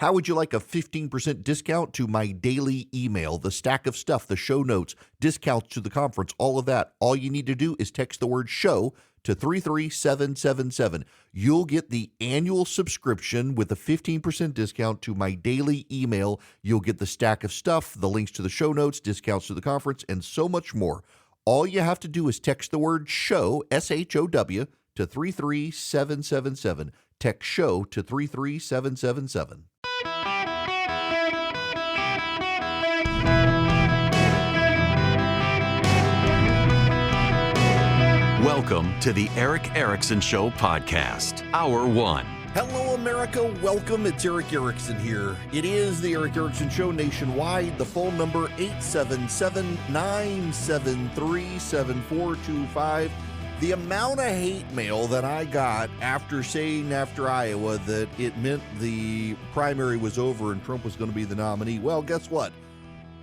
How would you like a 15% discount to my daily email, the stack of stuff, the show notes, discounts to the conference, all of that? All you need to do is text the word show to 33777. You'll get the annual subscription with a 15% discount to my daily email. You'll get the stack of stuff, the links to the show notes, discounts to the conference, and so much more. All you have to do is text the word show, SHOW, to 33777. Text show to 33777. Welcome to the Eric Erickson Show podcast, Hour 1. Hello, America. Welcome. It's Eric Erickson here. It is the Eric Erickson Show nationwide. The phone number 877-973-7425. The amount of hate mail that I got after saying after Iowa that it meant the primary was over and Trump was going to be the nominee. Well, guess what?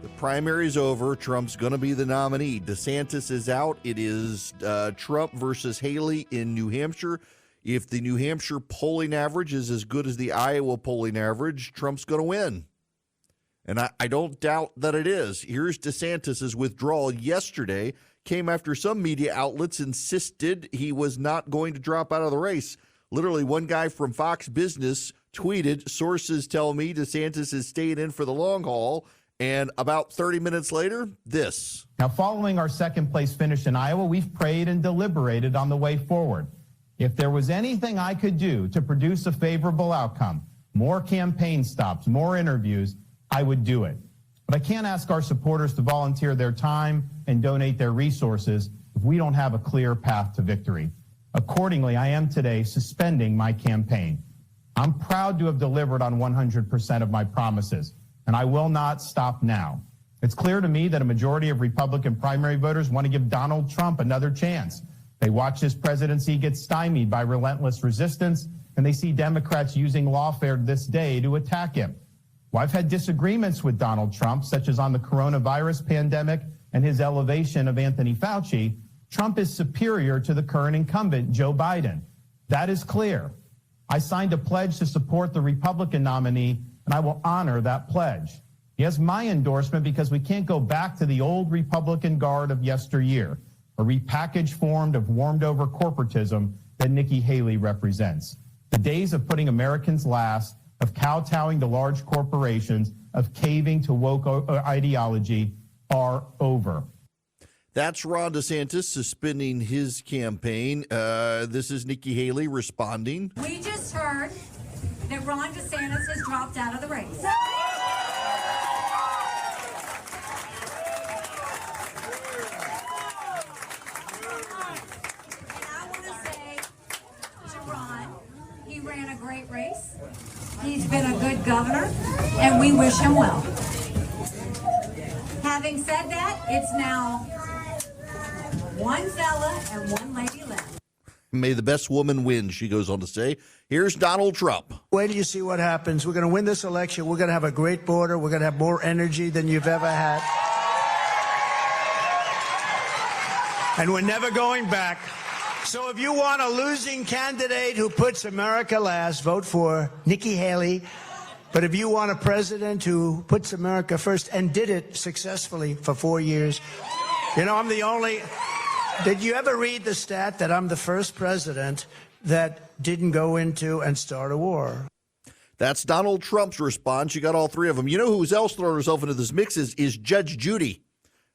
The primary's over. Trump's going to be the nominee. DeSantis is out. It is Trump versus Haley in New Hampshire. If the New Hampshire polling average is as good as the Iowa polling average, Trump's going to win. And I don't doubt that it is. Here's DeSantis' withdrawal yesterday. Came after some media outlets insisted he was not going to drop out of the race. Literally, one guy from Fox Business tweeted, "Sources tell me DeSantis is staying in for the long haul." And about 30 minutes later, this. Now, following our second place finish in Iowa, we've prayed and deliberated on the way forward. If there was anything I could do to produce a favorable outcome, more campaign stops, more interviews, I would do it. But I can't ask our supporters to volunteer their time and donate their resources if we don't have a clear path to victory. Accordingly, I am today suspending my campaign. I'm proud to have delivered on 100% of my promises, and I will not stop now. It's clear to me that a majority of Republican primary voters want to give Donald Trump another chance. They watch his presidency get stymied by relentless resistance, and they see Democrats using lawfare this day to attack him. Well, I've had disagreements with Donald Trump, such as on the coronavirus pandemic and his elevation of Anthony Fauci. Trump is superior to the current incumbent, Joe Biden. That is clear. I signed a pledge to support the Republican nominee, and I will honor that pledge. He has my endorsement because we can't go back to the old Republican guard of yesteryear, a repackaged form of warmed-over corporatism that Nikki Haley represents. The days of putting Americans last, of kowtowing to large corporations, of caving to woke ideology are over. That's Ron DeSantis suspending his campaign. This is Nikki Haley responding. We just heard that Ron DeSantis has dropped out of the race. And I want to say to Ron, he ran a great race. He's been a good governor, and we wish him well. Having said that, it's now one fella and one lady left. May the best woman win, she goes on to say. Here's Donald Trump. Wait till you see what happens. We're going to win this election. We're going to have a great border. We're going to have more energy than you've ever had. And we're never going back. So if you want a losing candidate who puts America last, vote for Nikki Haley. But if you want a president who puts America first and did it successfully for 4 years, you know, I'm the only... Did you ever read the stat that I'm the first president that didn't go into and start a war? That's Donald Trump's response. You got all three of them. You know who's else throwing herself into this mix is Judge Judy.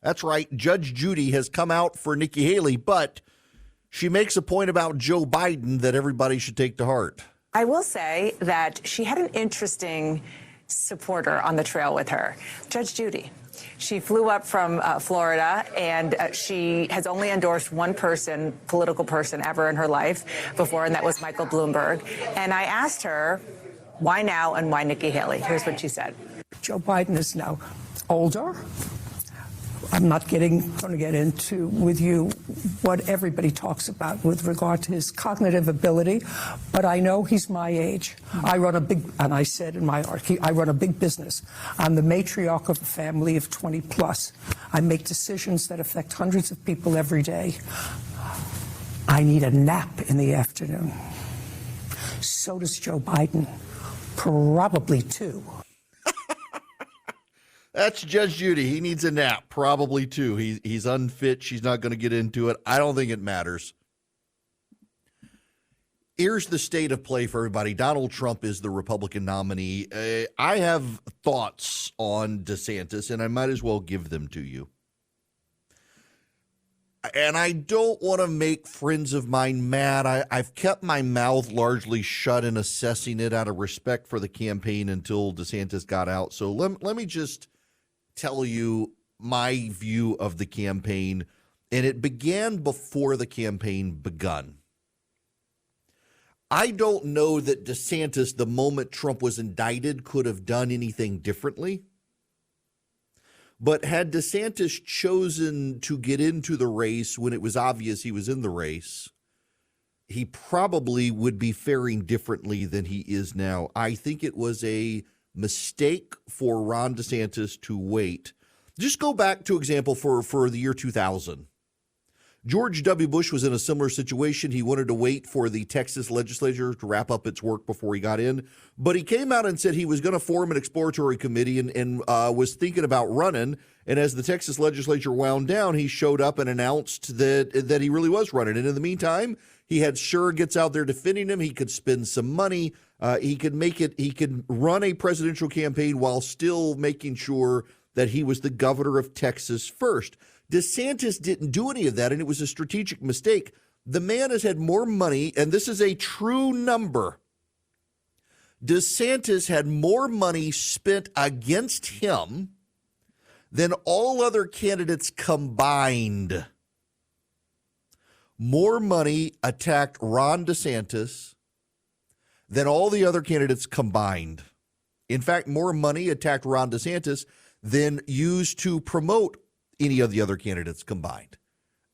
That's right. Judge Judy has come out for Nikki Haley, but she makes a point about Joe Biden that everybody should take to heart. I will say that she had an interesting supporter on the trail with her, Judge Judy. She flew up from Florida, and she has only endorsed one person, political person, ever in her life before, and that was Michael Bloomberg. And I asked her, why now and why Nikki Haley? Here's what she said. Joe Biden is now older. I'm not going to get into with you what everybody talks about with regard to his cognitive ability, but I know he's my age. I run a big, and I said in my article, I run a big business. I'm the matriarch of a family of 20 plus. I make decisions that affect hundreds of people every day. I need a nap in the afternoon. So does Joe Biden. Probably 2. That's Judge Judy. He needs a nap, probably 2. He's unfit. She's not going to get into it. I don't think it matters. Here's the state of play for everybody. Donald Trump is the Republican nominee. I have thoughts on DeSantis, and I might as well give them to you. And I don't want to make friends of mine mad. I've kept my mouth largely shut in assessing it out of respect for the campaign until DeSantis got out. So let me just tell you my view of the campaign. And it began before the campaign begun. I don't know that DeSantis, the moment Trump was indicted, could have done anything differently. But had DeSantis chosen to get into the race when it was obvious he was in the race, he probably would be faring differently than he is now. I think it was a mistake for Ron DeSantis to wait. Just go back to example for the year 2000. George W. Bush was in a similar situation. He wanted to wait for the Texas legislature to wrap up its work before he got in. But he came out and said he was going to form an exploratory committee and was thinking about running. And as the Texas legislature wound down, he showed up and announced that he really was running. And in the meantime, he had surrogates out there defending him. He could spend some money. He could run a presidential campaign while still making sure that he was the governor of Texas first. DeSantis didn't do any of that, and it was a strategic mistake. The man has had more money, and this is a true number. DeSantis had more money spent against him than all other candidates combined. More money attacked Ron DeSantis than all the other candidates combined. In fact, more money attacked Ron DeSantis than used to promote any of the other candidates combined.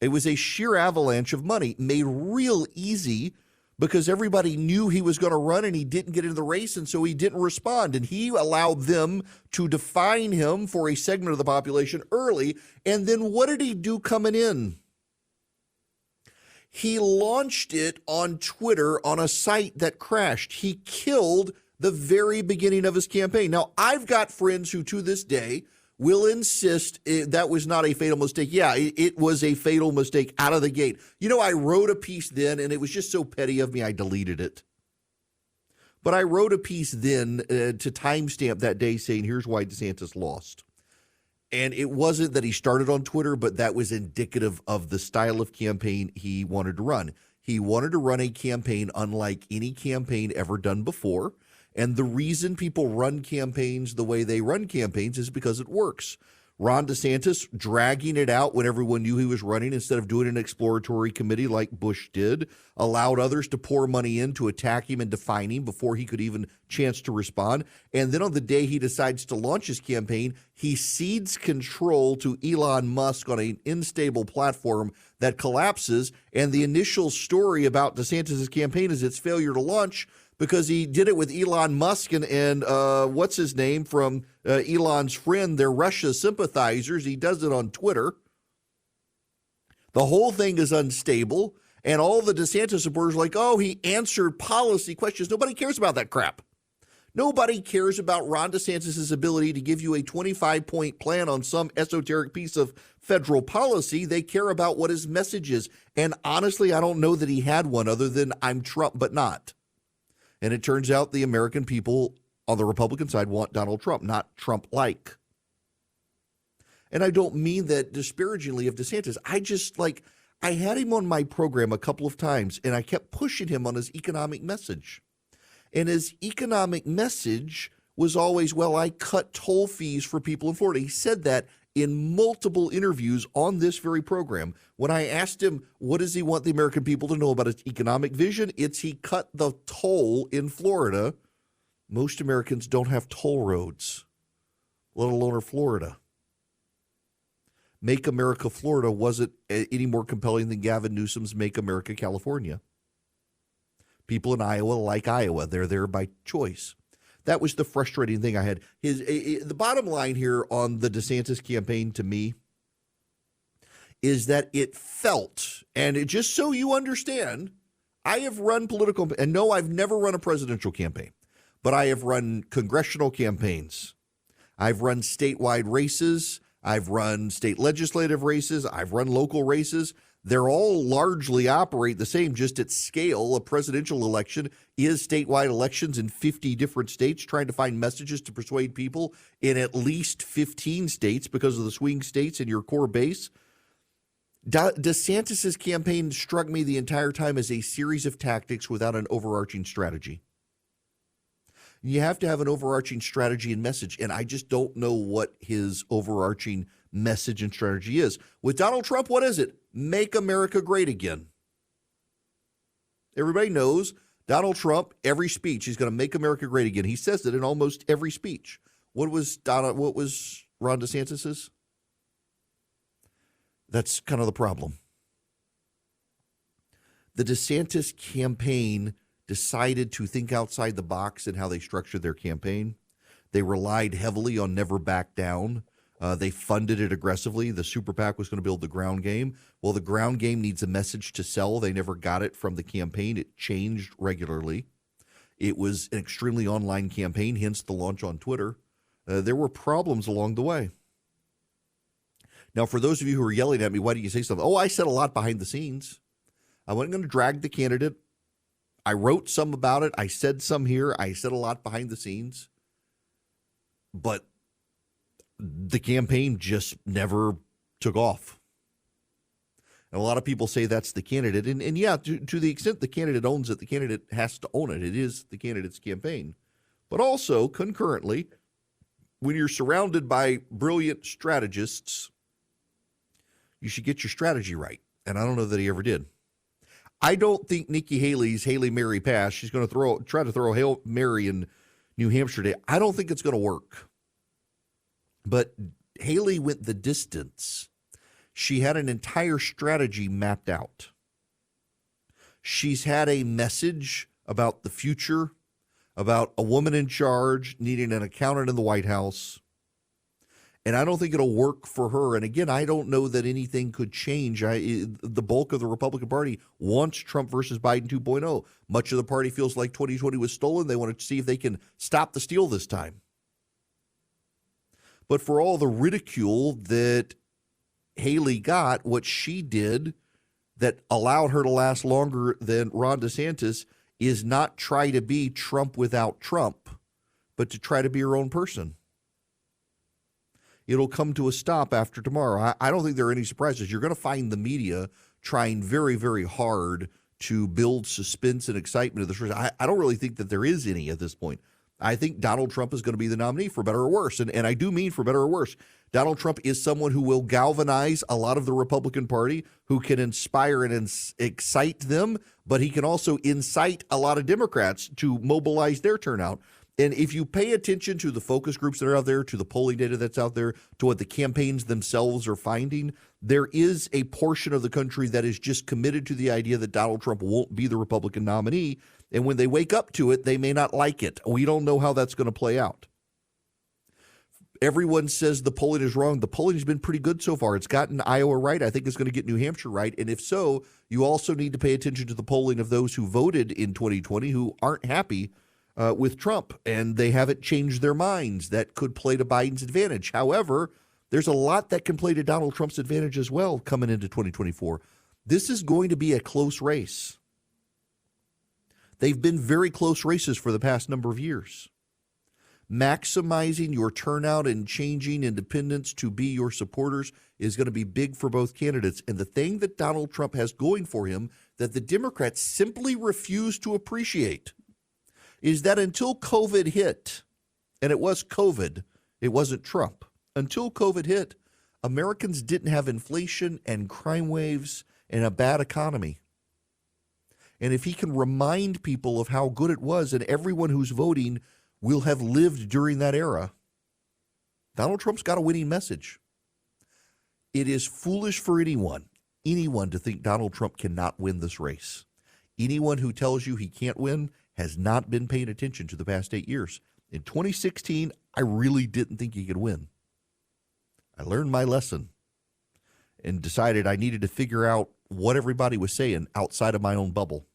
It was a sheer avalanche of money made real easy because everybody knew he was going to run and he didn't get into the race, and so he didn't respond. And he allowed them to define him for a segment of the population early. And then what did he do coming in? He launched it on Twitter on a site that crashed. He killed the very beginning of his campaign. Now, I've got friends who to this day will insist that was not a fatal mistake. Yeah, it was a fatal mistake out of the gate. You know, I wrote a piece then, and it was just so petty of me, I deleted it. But I wrote a piece then to timestamp that day saying, here's why DeSantis lost. And it wasn't that he started on Twitter, but that was indicative of the style of campaign he wanted to run. He wanted to run a campaign unlike any campaign ever done before. And the reason people run campaigns the way they run campaigns is because it works. Ron DeSantis dragging it out when everyone knew he was running instead of doing an exploratory committee like Bush did, allowed others to pour money in to attack him and define him before he could even chance to respond. And then on the day he decides to launch his campaign, he cedes control to Elon Musk on an unstable platform that collapses. And the initial story about DeSantis' campaign is its failure to launch because he did it with Elon Musk and what's his name from Elon's friend. They're Russia sympathizers. He does it on Twitter. The whole thing is unstable. And all the DeSantis supporters are like, oh, he answered policy questions. Nobody cares about that crap. Nobody cares about Ron DeSantis' ability to give you a 25-point plan on some esoteric piece of federal policy. They care about what his message is. And honestly, I don't know that he had one other than I'm Trump, but not. And it turns out the American people on the Republican side want Donald Trump, not Trump-like. And I don't mean that disparagingly of DeSantis. I had him on my program a couple of times, and I kept pushing him on his economic message. And his economic message was always, well, I cut toll fees for people in Florida. He said that in multiple interviews on this very program. When I asked him, what does he want the American people to know about his economic vision? It's he cut the toll in Florida. Most Americans don't have toll roads, let alone Florida. Make America Florida wasn't any more compelling than Gavin Newsom's Make America California. People in Iowa like Iowa. They're there by choice. That was the frustrating thing I had. The bottom line here on the DeSantis campaign to me is that it felt, and it, just so you understand, I have run political, and no, I've never run a presidential campaign, but I have run congressional campaigns. I've run statewide races. I've run state legislative races. I've run local races. They're all largely operate the same, just at scale. A presidential election is statewide elections in 50 different states, trying to find messages to persuade people in at least 15 states because of the swing states in your core base. DeSantis's campaign struck me the entire time as a series of tactics without an overarching strategy. You have to have an overarching strategy and message, and I just don't know what his overarching message and strategy is. With Donald Trump, what is it? Make America great again. Everybody knows Donald Trump, every speech, he's going to make America great again. He says it in almost every speech. What was Ron DeSantis's? That's kind of the problem. The DeSantis campaign decided to think outside the box in how they structured their campaign. They relied heavily on never back down. They funded it aggressively. The super PAC was going to build the ground game. Well, the ground game needs a message to sell. They never got it from the campaign. It changed regularly. It was an extremely online campaign, hence the launch on Twitter. There were problems along the way. Now, for those of you who are yelling at me, why do you say something? Oh, I said a lot behind the scenes. I wasn't going to drag the candidate. I wrote some about it. I said some here. I said a lot behind the scenes. But the campaign just never took off. And a lot of people say that's the candidate. And yeah, to the extent the candidate owns it, the candidate has to own it. It is the candidate's campaign. But also, concurrently, when you're surrounded by brilliant strategists, you should get your strategy right. And I don't know that he ever did. I don't think Nikki Haley's Hail Mary pass, she's going to try to throw Hail Mary in New Hampshire today. I don't think it's going to work. But Haley went the distance. She had an entire strategy mapped out. She's had a message about the future, about a woman in charge needing an accountant in the White House. And I don't think it'll work for her. And again, I don't know that anything could change. The bulk of the Republican Party wants Trump versus Biden 2.0. Much of the party feels like 2020 was stolen. They want to see if they can stop the steal this time. But for all the ridicule that Haley got, what she did that allowed her to last longer than Ron DeSantis is not try to be Trump without Trump, but to try to be her own person. It'll come to a stop after tomorrow. I don't think there are any surprises. You're going to find the media trying very, very hard to build suspense and excitement of this race. I don't really think that there is any at this point. I think Donald Trump is going to be the nominee for better or worse. And I do mean for better or worse. Donald Trump is someone who will galvanize a lot of the Republican Party, who can inspire and excite them, but he can also incite a lot of Democrats to mobilize their turnout. And if you pay attention to the focus groups that are out there, to the polling data that's out there, to what the campaigns themselves are finding, there is a portion of the country that is just committed to the idea that Donald Trump won't be the Republican nominee. And when they wake up to it, they may not like it. We don't know how that's going to play out. Everyone says the polling is wrong. The polling has been pretty good so far. It's gotten Iowa right. I think it's going to get New Hampshire right. And if so, you also need to pay attention to the polling of those who voted in 2020 who aren't happy with Trump, and they haven't changed their minds. That could play to Biden's advantage. However, there's a lot that can play to Donald Trump's advantage as well coming into 2024. This is going to be a close race. They've been very close races for the past number of years. Maximizing your turnout and changing independents to be your supporters is going to be big for both candidates. And the thing that Donald Trump has going for him that the Democrats simply refuse to appreciate is that until COVID hit, and it was COVID, it wasn't Trump. Until COVID hit, Americans didn't have inflation and crime waves and a bad economy. And if he can remind people of how good it was, and everyone who's voting will have lived during that era, Donald Trump's got a winning message. It is foolish for anyone to think Donald Trump cannot win this race. Anyone who tells you he can't win has not been paying attention to the past 8 years. In 2016, I really didn't think he could win. I learned my lesson and decided I needed to figure out what everybody was saying outside of my own bubble.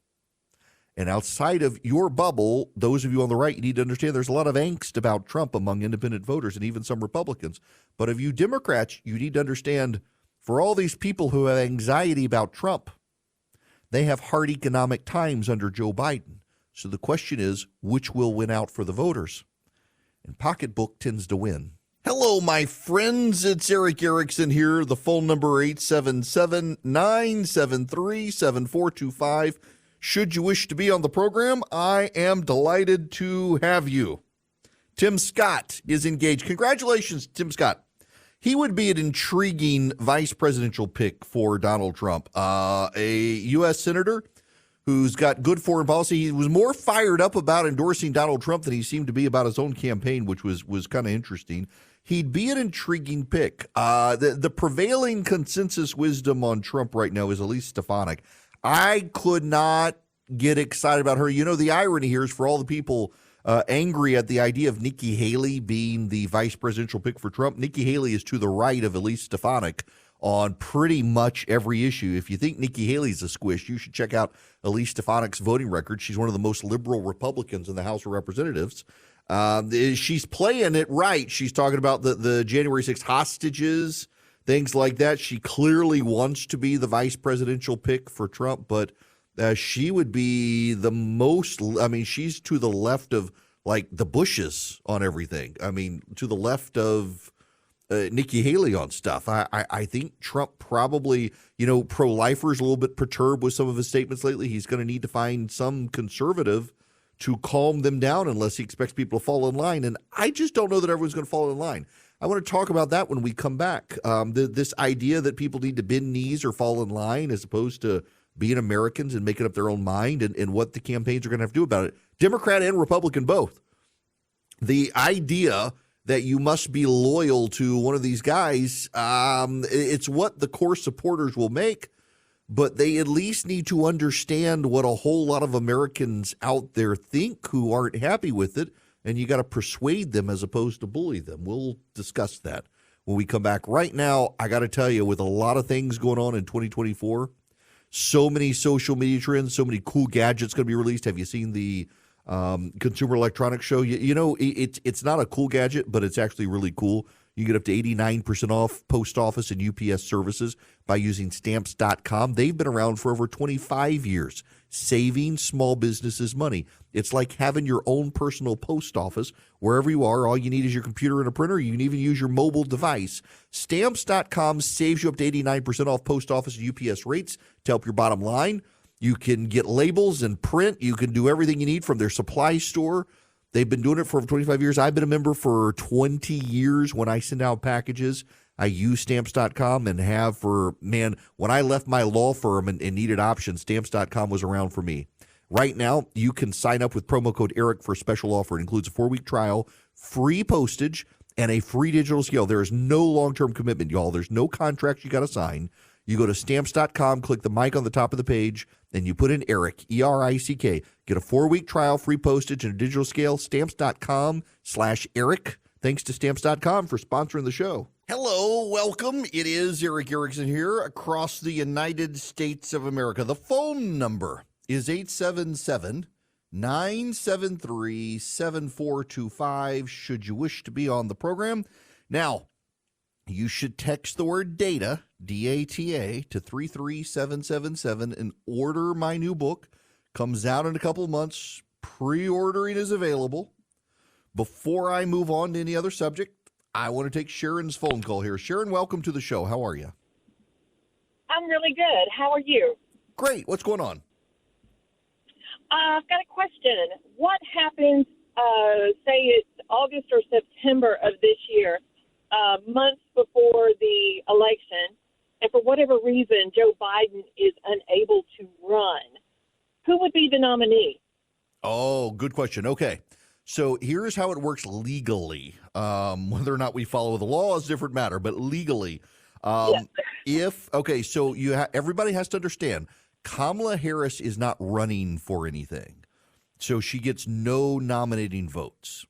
And outside of your bubble, those of you on the right, you need to understand there's a lot of angst about Trump among independent voters and even some Republicans. But of you Democrats, you need to understand for all these people who have anxiety about Trump, they have hard economic times under Joe Biden. So the question is, which will win out for the voters? And pocketbook tends to win. Hello, my friends. It's Eric Erickson here. The phone number 877-973-7425. Should you wish to be on the program, I am delighted to have you. Tim Scott is engaged. Congratulations, Tim Scott. He would be an intriguing vice presidential pick for Donald Trump. A U.S. senator who's got good foreign policy. He was more fired up about endorsing Donald Trump than he seemed to be about his own campaign, which was kind of interesting. He'd be an intriguing pick. The prevailing consensus wisdom on Trump right now is Elise Stefanik. I could not get excited about her. You know, the irony here is for all the people angry at the idea of Nikki Haley being the vice presidential pick for Trump, Nikki Haley is to the right of Elise Stefanik on pretty much every issue. If you think Nikki Haley's a squish, you should check out Elise Stefanik's voting record. She's one of the most liberal Republicans in the House of Representatives. She's playing it right. She's talking about the January 6th hostages, things like that. She clearly wants to be the vice presidential pick for Trump, but she would be the most, I mean, she's to the left of like the Bushes on everything. I mean, to the left of Nikki Haley on stuff. I think Trump probably, you know, pro-lifers a little bit perturbed with some of his statements lately. He's going to need to find some conservative to calm them down unless he expects people to fall in line. And I just don't know that everyone's going to fall in line. I want to talk about that when we come back. This idea that people need to bend knees or fall in line as opposed to being Americans and making up their own mind and what the campaigns are going to have to do about it. Democrat and Republican both. The idea that you must be loyal to one of these guys, it's what the core supporters will make, but they at least need to understand what a whole lot of Americans out there think who aren't happy with it, and you got to persuade them as opposed to bully them. We'll discuss that when we come back. Right now, I got to tell you, with a lot of things going on in 2024, so many social media trends, so many cool gadgets going to be released. Have you seen the Consumer Electronics Show? You know, it's not a cool gadget, but it's actually really cool. You get up to 89% off post office and UPS services by using Stamps.com. They've been around for over 25 years, saving small businesses money. It's like having your own personal post office wherever you are. All you need is your computer and a printer. You can even use your mobile device. Stamps.com saves you up to 89% off post office and UPS rates to help your bottom line. You can get labels and print. You can do everything you need from their supply store. They've been doing it for over 25 years. I've been a member for 20 years. When I send out packages, I use Stamps.com and have for, man, when I left my law firm and needed options, Stamps.com was around for me. Right now, you can sign up with promo code ERIC for a special offer. It includes a 4-week trial, free postage, and a free digital scale. There is no long-term commitment, y'all. There's no contract you got to sign. You go to Stamps.com, click the mic on the top of the page, and you put in ERIC, E-R-I-C-K. Get a 4-week trial, free postage, and a digital scale. Stamps.com/ERIC. Thanks to Stamps.com for sponsoring the show. Hello, welcome. It is Eric Erickson here across the United States of America. The phone number is 877-973-7425 should you wish to be on the program. Now, you should text the word data, D-A-T-A, to 33777 and order my new book. Comes out in a couple of months. Pre-ordering is available. Before I move on to any other subject, I want to take Sharon's phone call here. Sharon, welcome to the show. How are you? I'm really good. How are you? Great. What's going on? I've got a question. What happens, say it's August or September of this year, months before the election, and for whatever reason Joe Biden is unable to run? Who would be the nominee? Oh, good question. Okay. So here's how it works legally. Whether or not we follow the law is a different matter, but legally, yes. So everybody has to understand, Kamala Harris is not running for anything. So she gets no nominating votes.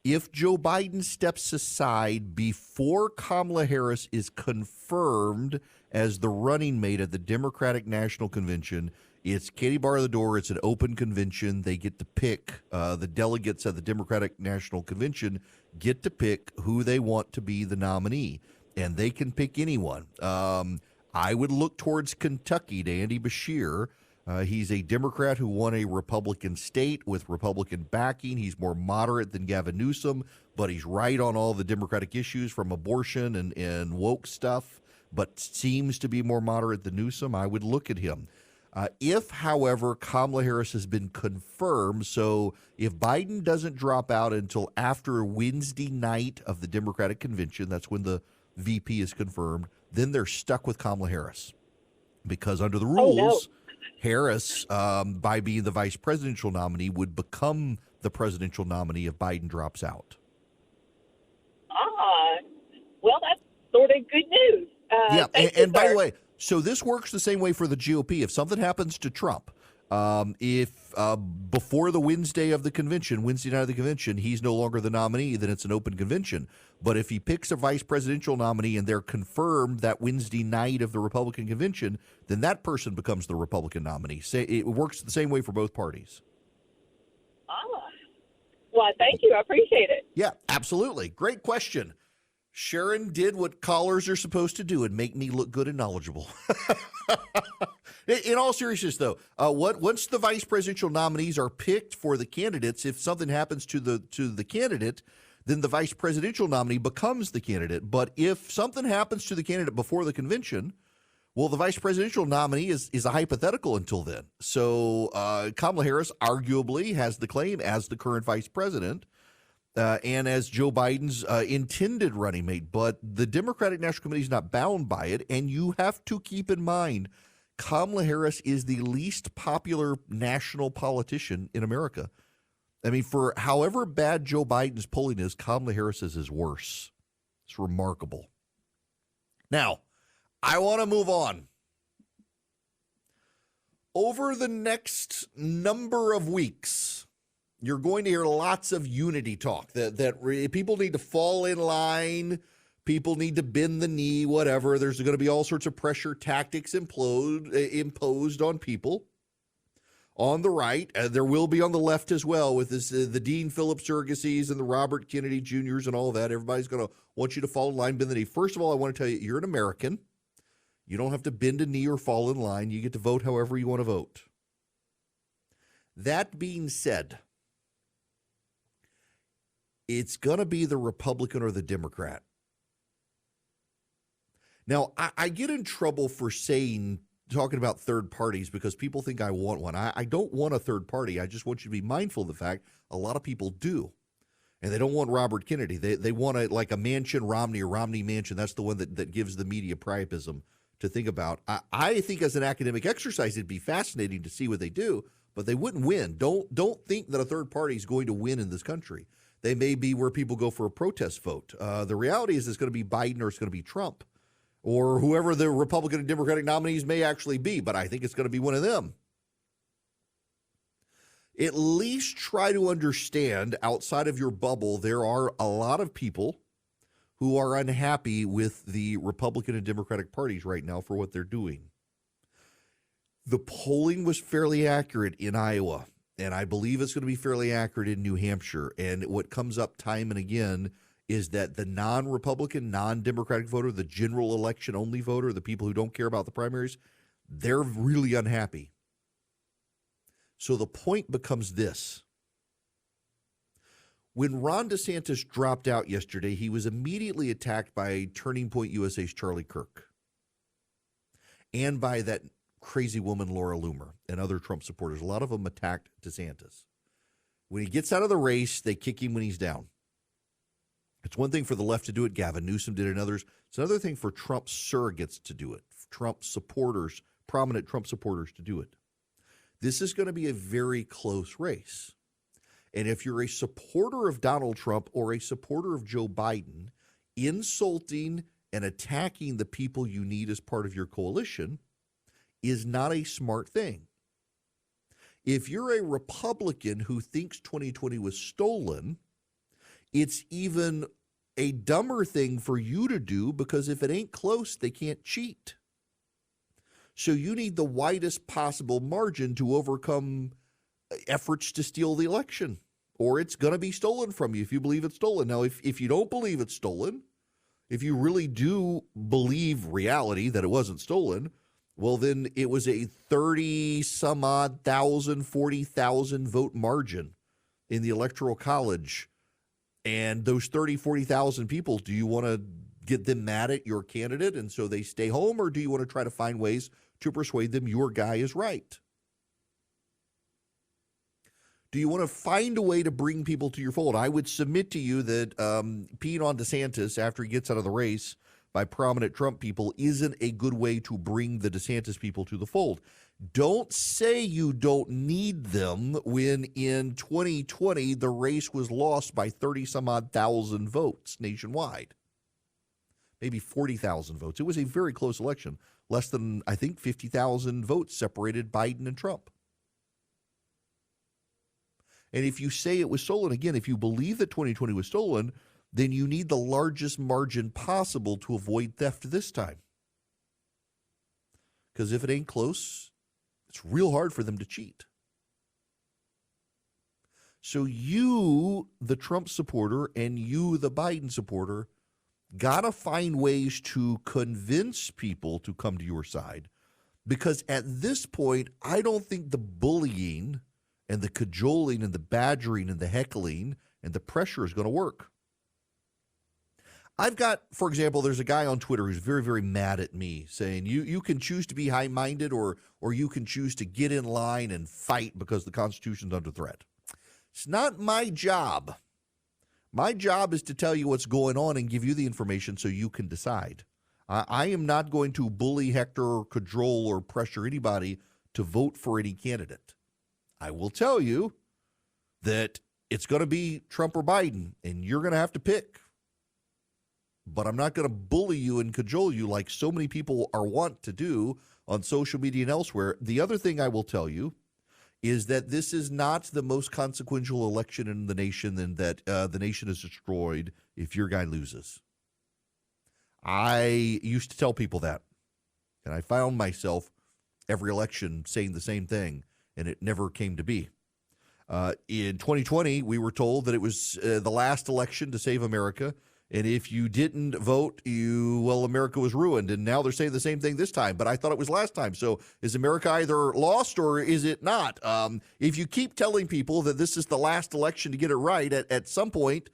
If Joe Biden steps aside before Kamala Harris is confirmed as the running mate at the Democratic National Convention It's candy bar the door. It's an open convention. They get to pick. The delegates at the Democratic National Convention get to pick who they want to be the nominee, and they can pick anyone. I would look towards Kentucky to Andy Beshear. He's a Democrat who won a Republican state with Republican backing. He's more moderate than Gavin Newsom, but he's right on all the Democratic issues from abortion and woke stuff, but seems to be more moderate than Newsom. I would look at him. If, however, Kamala Harris has been confirmed, so if Biden doesn't drop out until after Wednesday night of the Democratic Convention, that's when the VP is confirmed, then they're stuck with Kamala Harris. Because under the rules, Harris, by being the vice presidential nominee, would become the presidential nominee if Biden drops out. Well, that's sort of good news. Yeah, and by the way, so this works the same way for the GOP. If something happens to Trump, if before the Wednesday of the convention, Wednesday night of the convention, he's no longer the nominee, then it's an open convention. But if he picks a vice presidential nominee and they're confirmed that Wednesday night of the Republican convention, then that person becomes the Republican nominee. It works the same way for both parties. Well, thank you. I appreciate it. Yeah, absolutely. Great question. Sharon did what callers are supposed to do and make me look good and knowledgeable. In all seriousness, though, once the vice presidential nominees are picked for the candidates, if something happens to the candidate, then the vice presidential nominee becomes the candidate. But if something happens to the candidate before the convention, well, the vice presidential nominee is a hypothetical until then. So Kamala Harris arguably has the claim as the current vice president. And as Joe Biden's intended running mate, but the Democratic National Committee is not bound by it. And you have to keep in mind, Kamala Harris is the least popular national politician in America. I mean, for however bad Joe Biden's polling is, Kamala Harris's is worse. It's remarkable. Now, I want to move on. Over the next number of weeks, you're going to hear lots of unity talk that people need to fall in line. People need to bend the knee, whatever. There's going to be all sorts of pressure tactics imposed on people on the right. There will be on the left as well with the Dean Phillips surrogacies and the Robert Kennedy Jr.'s and all that. Everybody's going to want you to fall in line, bend the knee. First of all, I want to tell you, you're an American. You don't have to bend a knee or fall in line. You get to vote however you want to vote. That being said, it's going to be the Republican or the Democrat. Now, I get in trouble for talking about third parties because people think I want one. I don't want a third party. I just want you to be mindful of the fact a lot of people do. And they don't want Robert Kennedy. They want a Manchin Romney or Romney Manchin. That's the one that gives the media priapism to think about. I think as an academic exercise, it'd be fascinating to see what they do, but they wouldn't win. Don't think that a third party is going to win in this country. They may be where people go for a protest vote. The reality is it's going to be Biden or it's going to be Trump or whoever the Republican and Democratic nominees may actually be, but I think it's going to be one of them. At least try to understand outside of your bubble, there are a lot of people who are unhappy with the Republican and Democratic parties right now for what they're doing. The polling was fairly accurate in Iowa. And I believe it's going to be fairly accurate in New Hampshire. And what comes up time and again is that the non-Republican, non-Democratic voter, the general election only voter, the people who don't care about the primaries, they're really unhappy. So the point becomes this. When Ron DeSantis dropped out yesterday, he was immediately attacked by Turning Point USA's Charlie Kirk and by that crazy woman Laura Loomer and other Trump supporters. A lot of them attacked DeSantis. When he gets out of the race, they kick him when he's down. It's one thing for the left to do it. Gavin Newsom did it and others. It's another thing for Trump surrogates to do it, Trump supporters, prominent Trump supporters to do it. This is going to be a very close race. And if you're a supporter of Donald Trump or a supporter of Joe Biden, insulting and attacking the people you need as part of your coalition is not a smart thing. If you're a Republican who thinks 2020 was stolen, it's even a dumber thing for you to do because if it ain't close, they can't cheat. So you need the widest possible margin to overcome efforts to steal the election, or it's going to be stolen from you if you believe it's stolen. Now, if you don't believe it's stolen, if you really do believe reality that it wasn't stolen, well, then it was a 30-some-odd thousand, 40,000 vote margin in the Electoral College. And those 30, 40,000 people, do you want to get them mad at your candidate and so they stay home, or do you want to try to find ways to persuade them your guy is right? Do you want to find a way to bring people to your fold? I would submit to you that peeing on DeSantis after he gets out of the race by prominent Trump people isn't a good way to bring the DeSantis people to the fold. Don't say you don't need them when in 2020 the race was lost by 30-some-odd thousand votes nationwide. Maybe 40,000 votes. It was a very close election. Less than, I think, 50,000 votes separated Biden and Trump. And if you say it was stolen, again, if you believe that 2020 was stolen, then you need the largest margin possible to avoid theft this time. Because if it ain't close, it's real hard for them to cheat. So you, the Trump supporter, and you, the Biden supporter, got to find ways to convince people to come to your side. Because at this point, I don't think the bullying and the cajoling and the badgering and the heckling and the pressure is going to work. I've got, for example, there's a guy on Twitter who's very, very mad at me saying you can choose to be high-minded or you can choose to get in line and fight because the Constitution's under threat. It's not my job. My job is to tell you what's going on and give you the information so you can decide. I am not going to bully, hector, or cajole or pressure anybody to vote for any candidate. I will tell you that it's going to be Trump or Biden, and you're going to have to pick. But I'm not going to bully you and cajole you like so many people are wont to do on social media and elsewhere. The other thing I will tell you is that this is not the most consequential election in the nation and that the nation is destroyed if your guy loses. I used to tell people that, and I found myself every election saying the same thing, and it never came to be. In 2020, we were told that it was the last election to save America, and if you didn't vote, America was ruined. And now they're saying the same thing this time, but I thought it was last time. So is America either lost or is it not? If you keep telling people that this is the last election to get it right, at some point,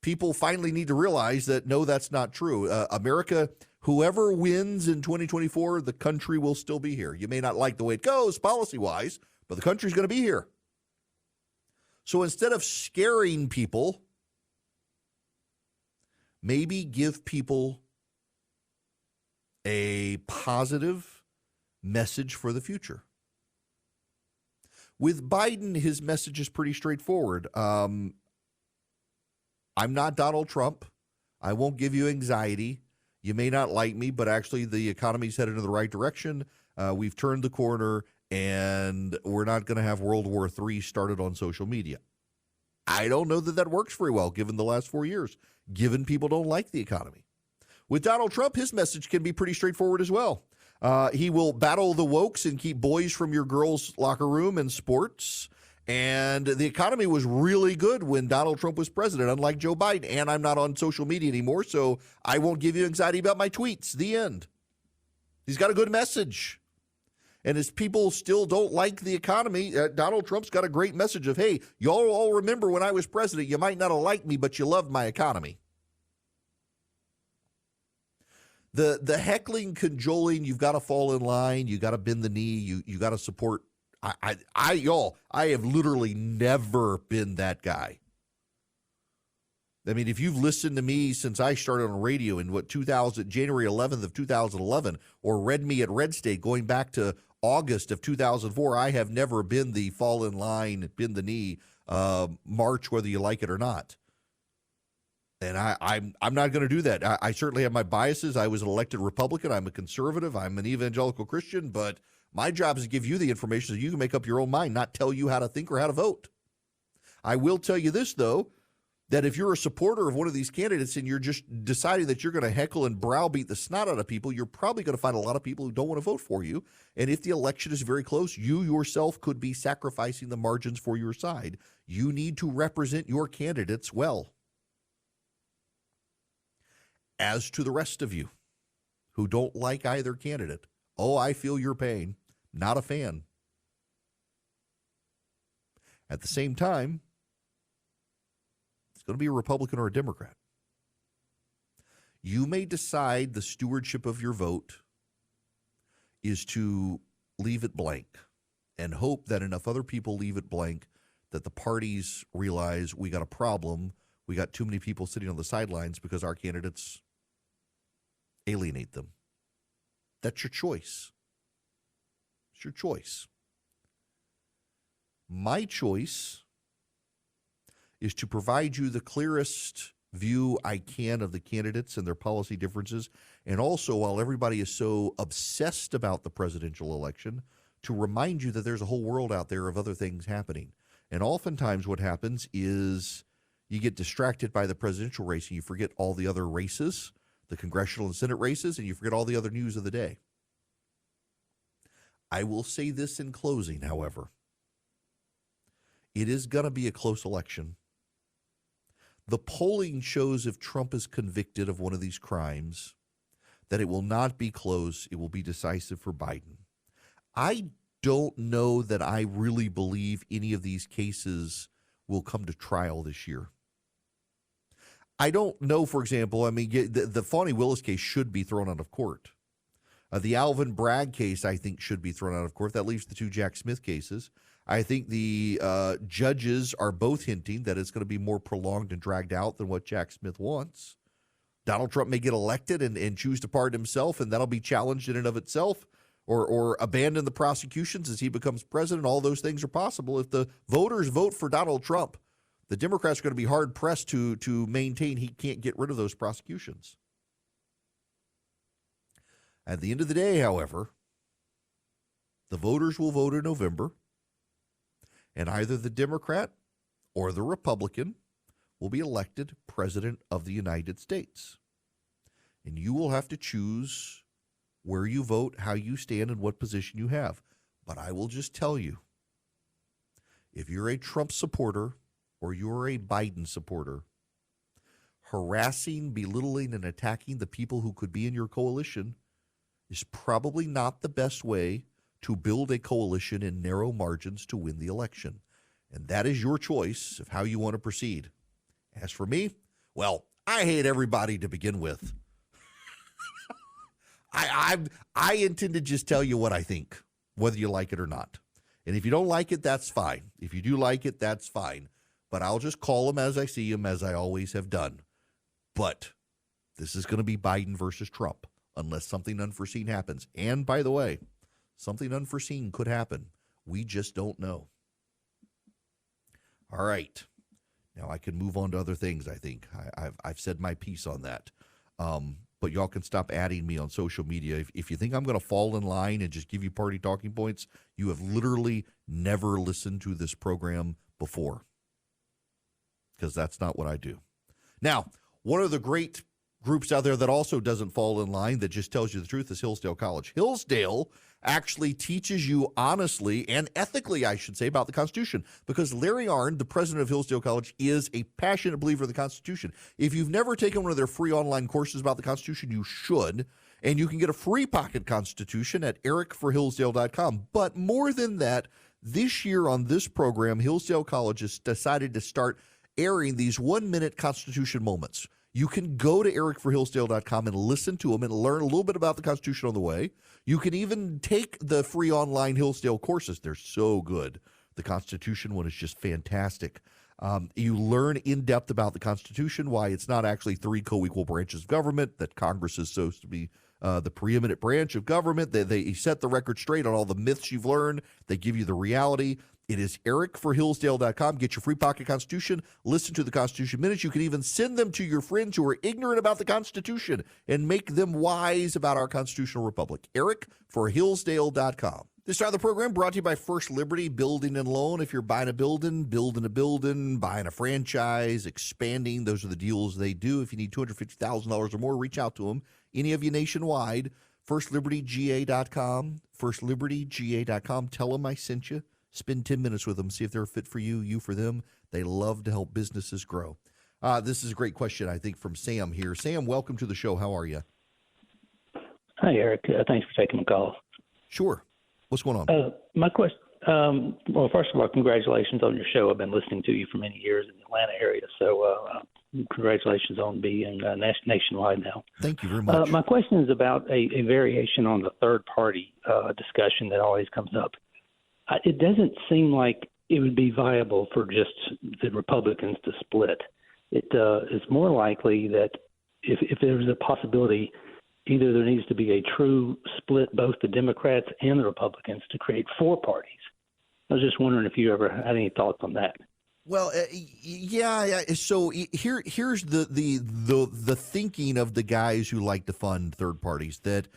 people finally need to realize that, no, that's not true. America, whoever wins in 2024, the country will still be here. You may not like the way it goes policy-wise, but the country's going to be here. So instead of scaring people, maybe give people a positive message for the future. With Biden, his message is pretty straightforward. I'm not Donald Trump. I won't give you anxiety. You may not like me, but actually the economy's headed in the right direction. We've turned the corner, and we're not going to have World War III started on social media. I don't know that that works very well given the last 4 years, given people don't like the economy. With Donald Trump, his message can be pretty straightforward as well. He will battle the wokes and keep boys from your girls' locker room and sports. And the economy was really good when Donald Trump was president, unlike Joe Biden. And I'm not on social media anymore, so I won't give you anxiety about my tweets. The end. He's got a good message. And as people still don't like the economy, Donald Trump's got a great message of, hey, y'all all remember when I was president, you might not have liked me, but you loved my economy. The heckling, cajoling, you've got to fall in line, you got to bend the knee, you got to support. I have literally never been that guy. I mean, if you've listened to me since I started on radio in January 11th of 2011, or read me at Red State going back to August of 2004, I have never been the fall in line, bend the knee, march whether you like it or not. And I'm not going to do that. I certainly have my biases. I was an elected Republican. I'm a conservative. I'm an evangelical Christian. But my job is to give you the information so you can make up your own mind, not tell you how to think or how to vote. I will tell you this, though. that if you're a supporter of one of these candidates and you're just deciding that you're going to heckle and browbeat the snot out of people, you're probably going to find a lot of people who don't want to vote for you. And if the election is very close, you yourself could be sacrificing the margins for your side. You need to represent your candidates well. As to the rest of you who don't like either candidate, oh, I feel your pain. Not a fan. At the same time, it's going to be a Republican or a Democrat. You may decide the stewardship of your vote is to leave it blank and hope that enough other people leave it blank that the parties realize we got a problem. We got too many people sitting on the sidelines because our candidates alienate them. That's your choice. It's your choice. My choice is to provide you the clearest view I can of the candidates and their policy differences, and also, while everybody is so obsessed about the presidential election, to remind you that there's a whole world out there of other things happening. And oftentimes what happens is you get distracted by the presidential race and you forget all the other races, the congressional and Senate races, and you forget all the other news of the day. I will say this in closing, however. It is going to be a close election. The polling shows if Trump is convicted of one of these crimes, that it will not be close. It will be decisive for Biden. I don't know that I really believe any of these cases will come to trial this year. I don't know, for example, I mean, the Fani Willis case should be thrown out of court. The Alvin Bragg case, I think, should be thrown out of court. That leaves the two Jack Smith cases. I think the judges are both hinting that it's going to be more prolonged and dragged out than what Jack Smith wants. Donald Trump may get elected and choose to pardon himself, and that'll be challenged in and of itself, or abandon the prosecutions as he becomes president. All those things are possible. If the voters vote for Donald Trump, the Democrats are going to be hard-pressed to maintain he can't get rid of those prosecutions. At the end of the day, however, the voters will vote in November, and either the Democrat or the Republican will be elected president of the United States. And you will have to choose where you vote, how you stand, and what position you have. But I will just tell you, if you're a Trump supporter or you're a Biden supporter, harassing, belittling, and attacking the people who could be in your coalition is probably not the best way to build a coalition in narrow margins to win the election. And that is your choice of how you want to proceed. As for me, well, I hate everybody to begin with. I intend to just tell you what I think, whether you like it or not. And if you don't like it, that's fine. If you do like it, that's fine. But I'll just call them as I see them, as I always have done. But this is going to be Biden versus Trump, unless something unforeseen happens. And by the way, something unforeseen could happen. We just don't know. All right. Now I can move on to other things, I think. I've said my piece on that. But y'all can stop adding me on social media. If you think I'm going to fall in line and just give you party talking points, you have literally never listened to this program before. Because that's not what I do. Now, one of the great groups out there that also doesn't fall in line, that just tells you the truth, is Hillsdale College. Hillsdale actually teaches you honestly and ethically, I should say, about the Constitution, because Larry Arnn, the president of Hillsdale College, is a passionate believer of the Constitution. If you've never taken one of their free online courses about the Constitution, you should, and you can get a free pocket Constitution at ericforhillsdale.com. But more than that, this year on this program, Hillsdale College has decided to start airing these 1-minute Constitution moments. You can go to ericforhillsdale.com and listen to them and learn a little bit about the Constitution on the way. You can even take the free online Hillsdale courses. They're so good. The Constitution one is just fantastic. You learn in depth about the Constitution, why it's not actually 3 co-equal branches of government, that Congress is supposed to be the preeminent branch of government. They set the record straight on all the myths you've learned. They give you the reality. It is ericforhillsdale.com. Get your free pocket Constitution. Listen to the Constitution Minutes. You can even send them to your friends who are ignorant about the Constitution and make them wise about our constitutional republic. ericforhillsdale.com. This time of the program brought to you by First Liberty Building and Loan. If you're buying a building, building a building, buying a franchise, expanding, those are the deals they do. If you need $250,000 or more, reach out to them. Any of you nationwide, FirstLibertyGA.com, FirstLibertyGA.com. Tell them I sent you. Spend 10 minutes with them. See if they're a fit for you, you for them. They love to help businesses grow. This is a great question, I think, from Sam here. Sam, welcome to the show. How are you? Hi, Eric. Thanks for taking the call. Sure. What's going on? My question, well, first of all, congratulations on your show. I've been listening to you for many years in the Atlanta area, so congratulations on being nationwide now. Thank you very much. My question is about a variation on the third-party discussion that always comes up. It doesn't seem like it would be viable for just the Republicans to split. It is more likely that if there's a possibility, either there needs to be a true split, both the Democrats and the Republicans, to create four parties. I was just wondering if you ever had any thoughts on that. Well, yeah. So here's the thinking of the guys who like to fund third parties, that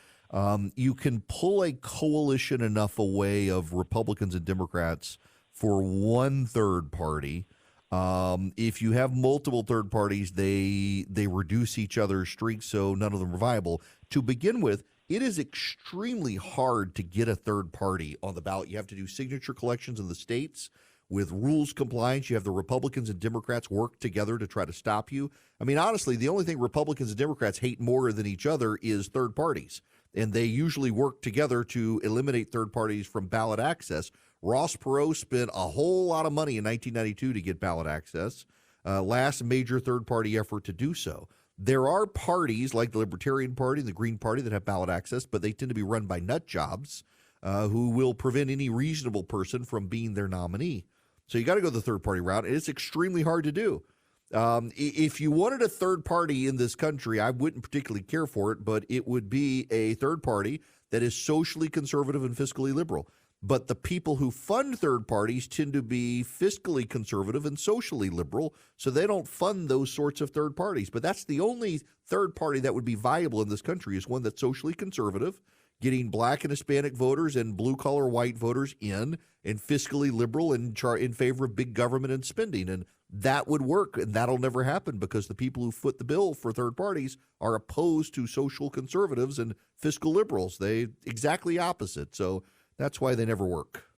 you can pull a coalition enough away of Republicans and Democrats for one third party. If you have multiple third parties, they reduce each other's streaks, so none of them are viable. To begin with, it is extremely hard to get a third party on the ballot. You have to do signature collections in the states. With rules compliance, you have the Republicans and Democrats work together to try to stop you. I mean, honestly, the only thing Republicans and Democrats hate more than each other is third parties, and they usually work together to eliminate third parties from ballot access. Ross Perot spent a whole lot of money in 1992 to get ballot access, last major third-party effort to do so. There are parties like the Libertarian Party and the Green Party that have ballot access, but they tend to be run by nut jobs who will prevent any reasonable person from being their nominee. So you got to go the third-party route, and it's extremely hard to do. If you wanted a third party in this country, I wouldn't particularly care for it, but it would be a third party that is socially conservative and fiscally liberal. But the people who fund third parties tend to be fiscally conservative and socially liberal, so they don't fund those sorts of third parties. But that's the only third party that would be viable in this country, is one that's socially conservative, getting black and Hispanic voters and blue-collar white voters in, and fiscally liberal and in favor of big government and spending. And that would work, and that'll never happen because the people who foot the bill for third parties are opposed to social conservatives and fiscal liberals. They exactly opposite. So that's why they never work.